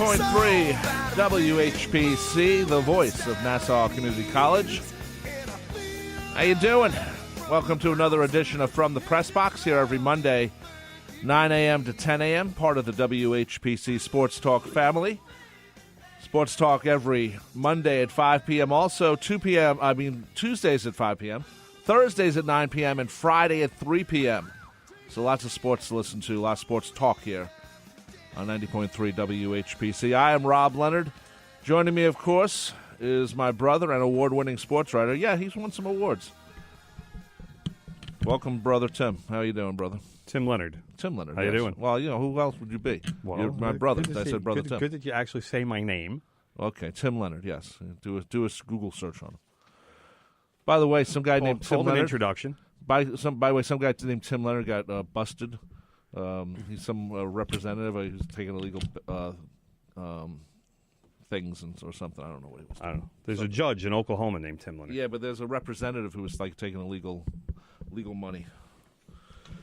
90.3 WHPC, the voice of Nassau Community College. How you doing? Welcome to another edition of From the Press Box here every Monday, 9 a.m. to 10 a.m., part of the WHPC Sports Talk family. Sports Talk every Monday at 5 p.m., also Tuesdays at 5 p.m., Thursdays at 9 p.m., and Friday at 3 p.m. So lots of sports to listen to, lots of sports talk here on 90.3 WHPC. I am Rob Leonard. Joining me, of course, is my brother and award-winning sports writer. Yeah, he's won some awards. Welcome, brother Tim. How you doing, brother? Tim Leonard. Tim Leonard. How you doing? Well, who else would you be? Well, you're my brother. I said brother Tim. Good that you actually say my name. Okay, Tim Leonard, yes. Do a Google search on him. By the way, some guy named Tim Leonard. An introduction. By the way, some guy named Tim Leonard got busted. He's some representative who's taking illegal things or something. I don't know what he was doing. I don't know. There's a judge in Oklahoma named Tim Leonard. Yeah, but there's a representative who was taking illegal money.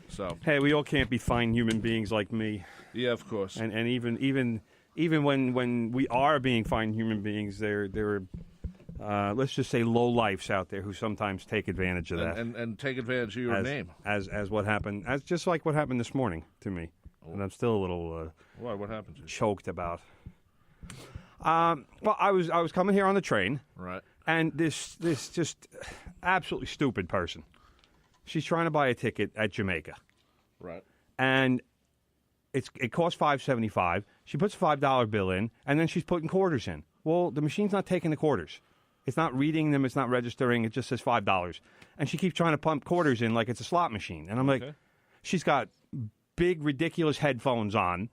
So hey, we all can't be fine human beings like me. Yeah, of course. And even when we are being fine human beings, there are let's just say low lifes out there who sometimes take advantage of that and take advantage of your name, as what happened, just like what happened this morning to me, and I'm still a little why? What happened to you? Choked about. Well, I was coming here on the train, right, and this just absolutely stupid person. She's trying to buy a ticket at Jamaica, right, and it costs $5.75. She puts a $5 bill in, and then she's putting quarters in. Well, the machine's not taking the quarters. It's not reading them. It's not registering. It just says $5. And she keeps trying to pump quarters in like it's a slot machine. And I'm like, she's got big, ridiculous headphones on.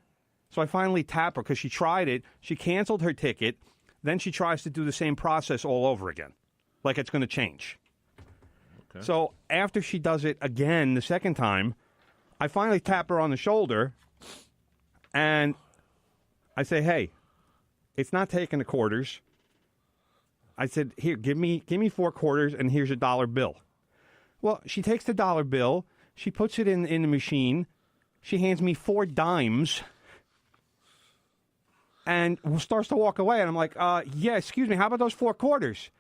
So I finally tap her because she tried it. She canceled her ticket. Then she tries to do the same process all over again, like it's going to change. Okay. So after she does it again the second time, I finally tap her on the shoulder, and I say, hey, it's not taking the quarters. I said, here, give me 4 quarters, and here's a $1 bill. Well, she takes the $1 bill. She puts it in the machine. She hands me 4 dimes and starts to walk away. And I'm like, yeah, excuse me, how about those 4 quarters?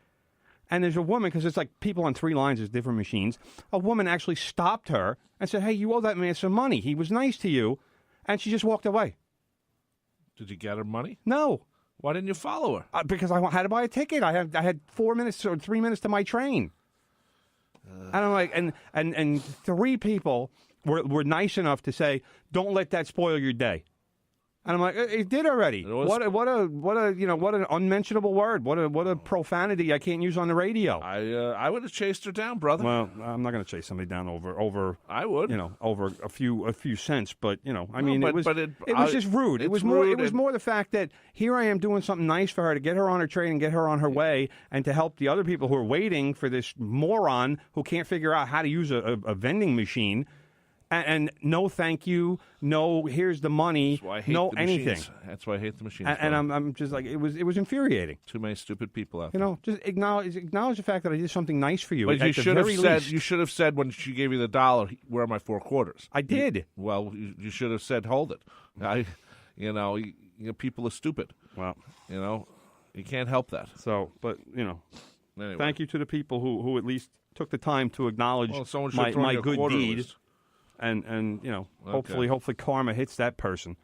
And there's a woman, because it's like people on 3 lines, there's different machines. A woman actually stopped her and said, hey, you owe that man some money. He was nice to you. And she just walked away. Did you get her money? No. Why didn't you follow her? Because I had to buy a ticket. I had 4 minutes or 3 minutes to my train. And I'm like, and 3 people were nice enough to say, don't let that spoil your day. And I'm like, it did already. What an unmentionable word. What a profanity I can't use on the radio. I would have chased her down, brother. Well, I'm not going to chase somebody down over. I would. Over a few cents. But it was just rude. It was more the fact that here I am doing something nice for her to get her on her train and get her on her way, and to help the other people who are waiting for this moron who can't figure out how to use a vending machine. And no, thank you. No, here's the money. No, anything. Machines. That's why I hate the machines. And I'm just like, it was infuriating. Too many stupid people out there. Just acknowledge the fact that I did something nice for you. But you should have said when she gave you the $1, where are my 4 quarters? I did. You should have said, hold it. People are stupid. Well, you can't help that. So, but anyway. Thank you to the people who at least took the time to acknowledge my good deed. And hopefully karma hits that person.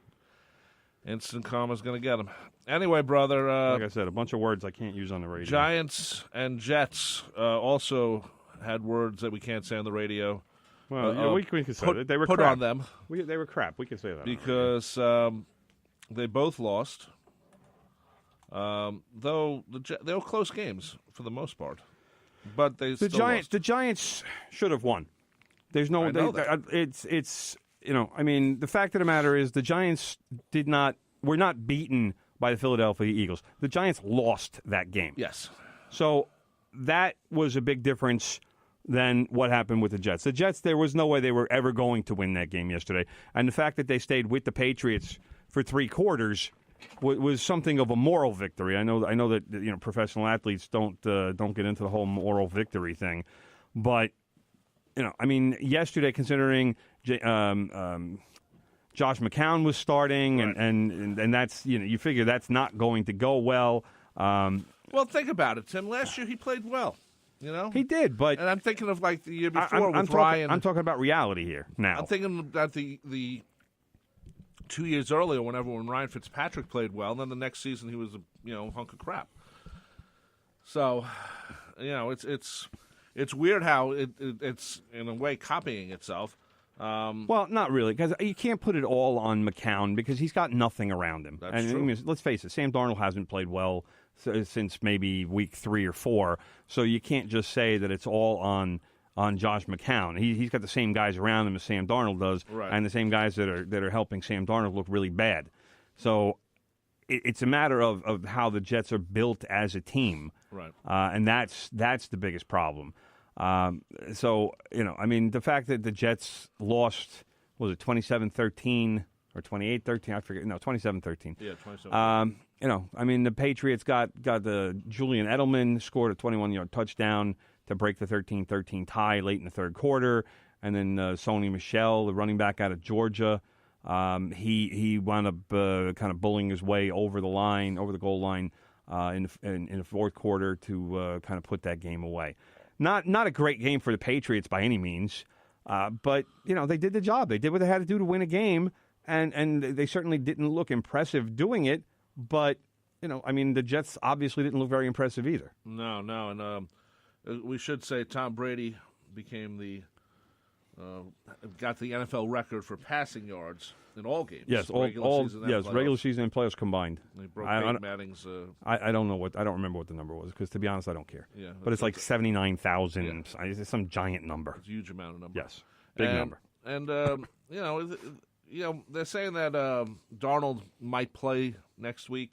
Instant karma's going to get him. Anyway, brother. Like I said, a bunch of words I can't use on the radio. Giants and Jets also had words that we can't say on the radio. Well, we can say that. They were put crap. On them. They were crap. We can say that. Because they both lost. Though they were close games for the most part. But the Giants should have won. There's no. It's the fact of the matter is the Giants were not beaten by the Philadelphia Eagles. The Giants lost that game. Yes. So that was a big difference than what happened with the Jets. The Jets, there was no way they were ever going to win that game yesterday. And the fact that they stayed with the Patriots for 3 quarters was something of a moral victory. I know that professional athletes don't get into the whole moral victory thing, but yesterday, considering Josh McCown was starting, Right. and that's you figure that's not going to go well. Well, think about it, Tim. Last year he played well. He did, but and I'm thinking of like the year before I'm with Ryan. I'm talking about reality here now. I'm thinking about the 2 years earlier, when Ryan Fitzpatrick played well, and then the next season he was a hunk of crap. So, it's weird how it's in a way copying itself. Well, not really, because you can't put it all on McCown because he's got nothing around him. That's true. I mean, let's face it, Sam Darnold hasn't played well since maybe week 3 or 4, so you can't just say that it's all on Josh McCown. He's got the same guys around him as Sam Darnold does, right. and the same guys that are helping Sam Darnold look really bad. So it's a matter of how the Jets are built as a team, right? And that's the biggest problem. So, I mean, the fact that the Jets lost, was it 27-13 or 28-13? I forget. No, 27-13. Yeah, 27. I mean, the Patriots got the Julian Edelman scored a 21-yard touchdown to break the 13-13 tie late in the third quarter. And then Sony Michel, the running back out of Georgia, he wound up kind of bullying his way over the goal line in the fourth quarter to kind of put that game away. Not a great game for the Patriots by any means, but they did the job. They did what they had to do to win a game, and they certainly didn't look impressive doing it. But I mean, the Jets obviously didn't look very impressive either. No, and we should say Tom Brady became got the NFL record for passing yards in all games. Yes, regular season and playoffs combined. They broke Peyton Manning's. I don't know I don't remember what the number was because to be honest, I don't care. Yeah, but it's like 79,000. Yeah. It's some giant number. It's a huge amount of number. Yes, big number. And they're saying that Darnold might play next week.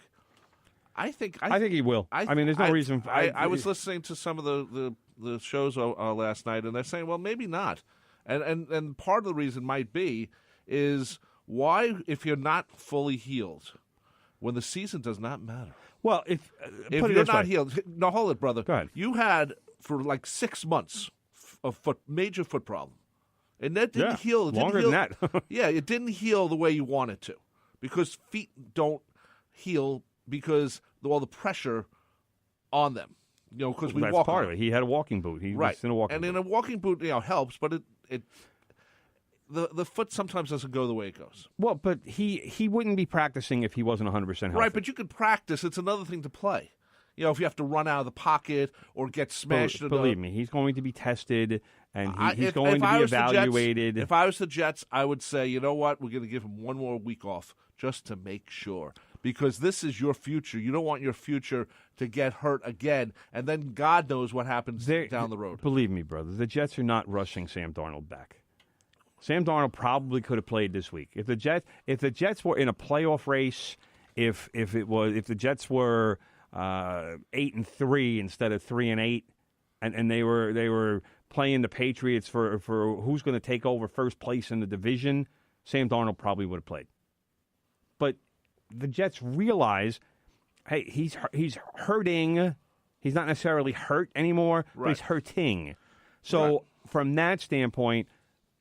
I think he will. I mean, there's no reason. I was listening to some of the shows last night, and they're saying, well, maybe not. And part of the reason might be is why, if you're not fully healed, when the season does not matter. Well, if you're not healed, no, hold it, brother. Go ahead. You had for like 6 months a major foot problem, and that didn't heal. Longer than that. Yeah, it didn't heal the way you want it to, because feet don't heal because all the pressure on them. Because we that's walk. Part of it. He had a walking boot. He was in a walking boot. And in a walking boot, helps, but the foot sometimes doesn't go the way it goes. Well, but he wouldn't be practicing if he wasn't 100% healthy. Right, but you could practice. It's another thing to play. If you have to run out of the pocket or get smashed. Believe me, he's going to be tested, and he's going to be evaluated. If I was the Jets, I would say, you know what, we're going to give him one more week off just to make sure. Because this is your future. You don't want your future to get hurt again, and then God knows what happens down the road. Believe me, brother, the Jets are not rushing Sam Darnold back. Sam Darnold probably could have played this week. If the Jets were in a playoff race, if the Jets were 8-3 instead of 3-8, and they were playing the Patriots for who's going to take over first place in the division, Sam Darnold probably would have played. But the Jets realize, hey, he's hurting. He's not necessarily hurt anymore, but he's hurting. So from that standpoint,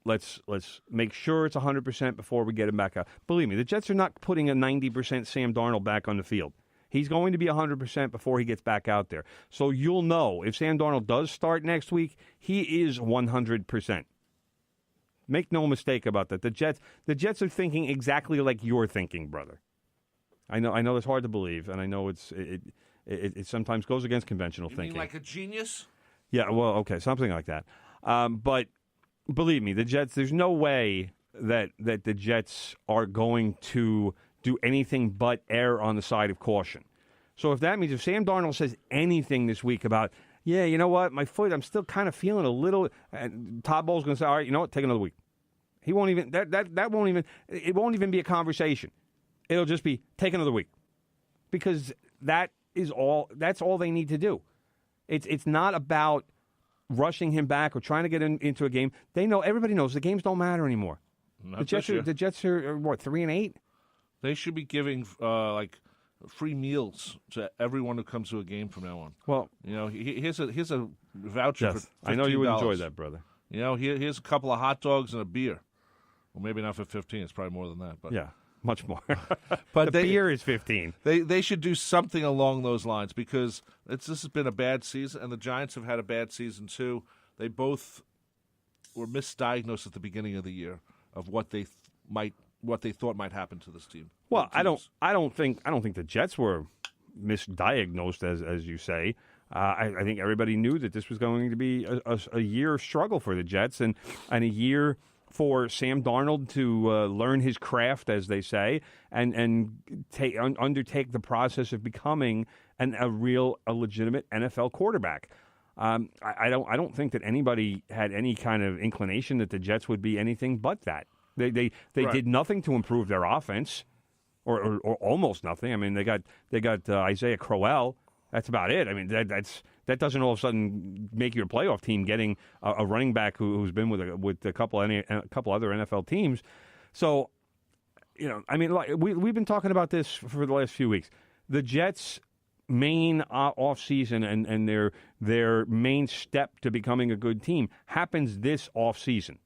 let's make sure it's 100% before we get him back out. Believe me, the Jets are not putting a 90% Sam Darnold back on the field. He's going to be 100% before he gets back out there. So you'll know if Sam Darnold does start next week, he is 100%. Make no mistake about that. The Jets are thinking exactly like you're thinking, brother. I know it's hard to believe, and I know it sometimes goes against conventional thinking. You mean like a genius? Yeah, well, okay, something like that. But believe me, the Jets. There's no way that the Jets are going to do anything but err on the side of caution. So if Sam Darnold says anything this week about, yeah, you know what, my foot, I'm still kind of feeling a little, and Todd Bowles going to say, all right, you know what, take another week. He won't even that won't even it won't even be a conversation. It'll just be take another week, because that's all they need to do. It's not about rushing him back or trying to get into a game. Everybody knows the games don't matter anymore. The Jets are what, 3-8? They should be giving like free meals to everyone who comes to a game from now on. Well, here's a voucher for $15. I know you would enjoy that, brother. Here's a couple of hot dogs and a beer. Well, maybe not for 15. It's probably more than that. But Yeah, much more. But the beer is 15. They should do something along those lines because this has been a bad season, and the Giants have had a bad season too. They both were misdiagnosed at the beginning of the year of what they thought might happen to this team. Well, I don't think the Jets were misdiagnosed as you say. I think everybody knew that this was going to be a year of struggle for the Jets and a year for Sam Darnold to learn his craft, as they say, and undertake the process of becoming a legitimate NFL quarterback. I don't think that anybody had any kind of inclination that the Jets would be anything but that. They Right. did nothing to improve their offense, or almost nothing. I mean, they got Isaiah Crowell. That's about it. I mean, that doesn't all of a sudden make you a playoff team getting a running back who's been with a couple other NFL teams. So, I mean, like, we've been talking about this for the last few weeks. The Jets' main offseason and their main step to becoming a good team happens this offseason.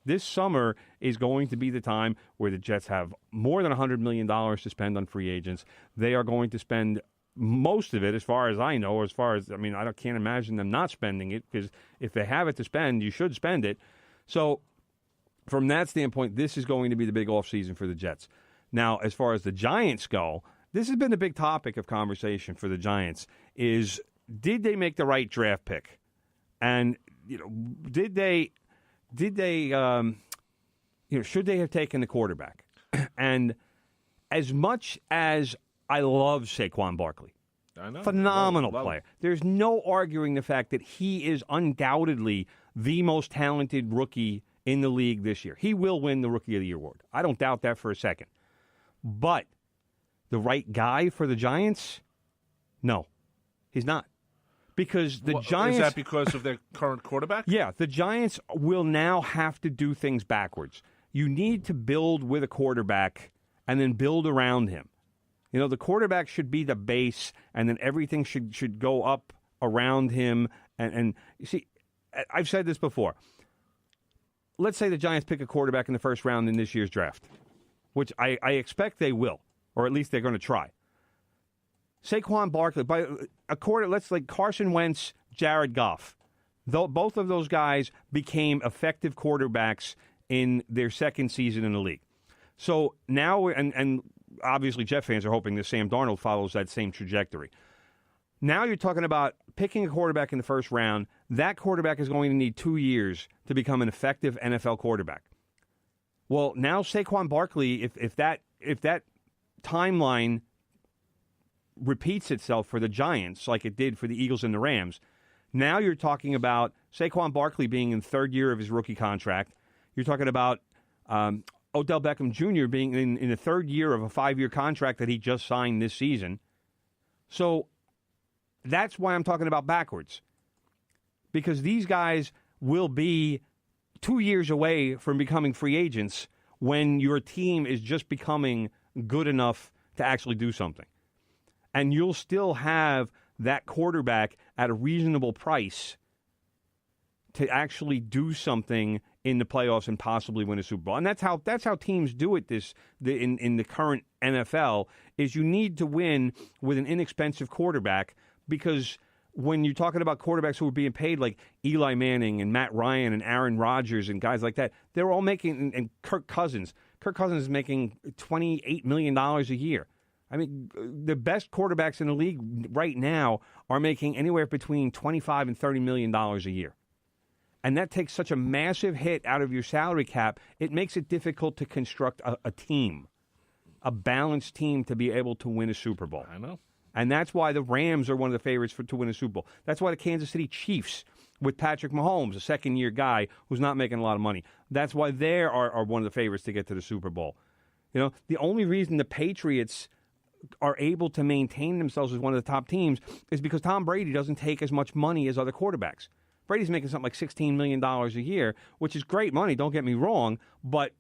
This summer is going to be the time where the Jets have more than $100 million to spend on free agents. They are going to spend most of it, as far as I know, I can't imagine them not spending it, because if they have it to spend, you should spend it. So from that standpoint, this is going to be the big offseason for the Jets. Now, as far as the Giants go, this has been the big topic of conversation for the Giants is, did they make the right draft pick? And, should they have taken the quarterback? And as much as I love Saquon Barkley, I know. phenomenal Love player, there's no arguing the fact that he is undoubtedly the most talented rookie in the league this year. He will win the Rookie of the Year award. I don't doubt that for a second. But the right guy for the Giants? No, he's not. Because the Giants... Is that because of their current quarterback? Yeah, the Giants will now have to do things backwards. You need to build with a quarterback and then build around him. The quarterback should be the base, and then everything should go up around him. And you see, I've said this before. Let's say the Giants pick a quarterback in the first round in this year's draft, which I expect they will, or at least they're going to try. Saquon Barkley, let's like Carson Wentz, Jared Goff. Both of those guys became effective quarterbacks in their second season in the league. So now, and obviously Jet fans are hoping that Sam Darnold follows that same trajectory. Now you're talking about picking a quarterback in the first round. That quarterback is going to need 2 years to become an effective NFL quarterback. Well, now Saquon Barkley, if that timeline repeats itself for the Giants like it did for the Eagles and the Rams, now you're talking about Saquon Barkley being in third year of his rookie contract. You're talking about Odell Beckham Jr. being in the third year of a 5-year contract that he just signed this season. So that's why I'm talking about backwards. Because these guys will be 2 years away from becoming free agents when your team is just becoming good enough to actually do something. And you'll still have that quarterback at a reasonable price to actually do something in the playoffs and possibly win a Super Bowl. And that's how teams do it in the current NFL, is you need to win with an inexpensive quarterback, because when you're talking about quarterbacks who are being paid like Eli Manning and Matt Ryan and Aaron Rodgers and guys like that, they're all making, and Kirk Cousins is making $28 million a year. I mean, the best quarterbacks in the league right now are making anywhere between $25 and $30 million a year. And that takes such a massive hit out of your salary cap, it makes it difficult to construct a team, a balanced team to be able to win a Super Bowl. I know. And that's why the Rams are one of the favorites to win a Super Bowl. That's why the Kansas City Chiefs, with Patrick Mahomes, a second-year guy who's not making a lot of money, that's why they are one of the favorites to get to the Super Bowl. The only reason the Patriots are able to maintain themselves as one of the top teams is because Tom Brady doesn't take as much money as other quarterbacks. Brady's making something like $16 million a year, which is great money, don't get me wrong, but